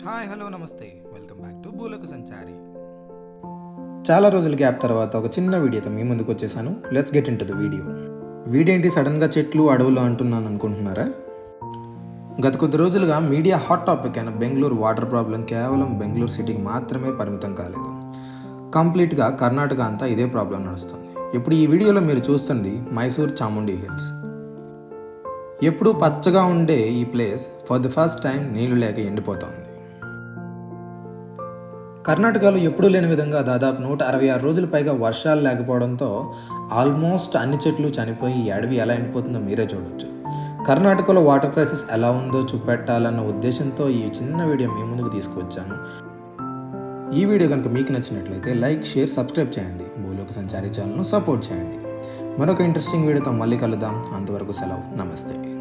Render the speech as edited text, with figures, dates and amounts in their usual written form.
Hi hello నమస్తే welcome back to భూలోక సంచారి. చాలా రోజుల గ్యాప్ తర్వాత ఒక చిన్న వీడియోతో మీ ముందుకు వచ్చేసాను. Let's get in to the video ఏంటి సడన్గా చెట్లు అడవులు అంటున్నాను అనుకుంటున్నారా? గత కొద్ది రోజులుగా మీడియా హాట్ టాపిక్ అయిన బెంగళూరు వాటర్ ప్రాబ్లం కేవలం బెంగళూరు సిటీకి మాత్రమే పరిమితం కాలేదు. కంప్లీట్గా కర్ణాటక అంతా ఇదే ప్రాబ్లం నడుస్తుంది. ఇప్పుడు ఈ వీడియోలో మీరు చూస్తుంది మైసూర్ చాముండి హిల్స్. ఎప్పుడూ పచ్చగా ఉండే ఈ place for the first time నీళ్లు లేక ఎండిపోతోంది. కర్ణాటకలో ఎప్పుడూ లేని విధంగా దాదాపు 166 రోజుల పైగా వర్షాలు లేకపోవడంతో ఆల్మోస్ట్ అన్ని చెట్లు చనిపోయి ఈ అడవి ఎలా ఎండిపోతుందో మీరే చూడొచ్చు. కర్ణాటకలో వాటర్ క్రైసిస్ ఎలా ఉందో చూపెట్టాలన్న ఉద్దేశంతో ఈ చిన్న వీడియో మీ ముందుకు తీసుకువచ్చాను. ఈ వీడియో కనుక మీకు నచ్చినట్లయితే లైక్, షేర్, సబ్స్క్రైబ్ చేయండి. భూలోక సంచారి ఛానల్ను సపోర్ట్ చేయండి. మరొక ఇంట్రెస్టింగ్ వీడియోతో మళ్ళీ కలుద్దాం. అంతవరకు సెలవు. నమస్తే.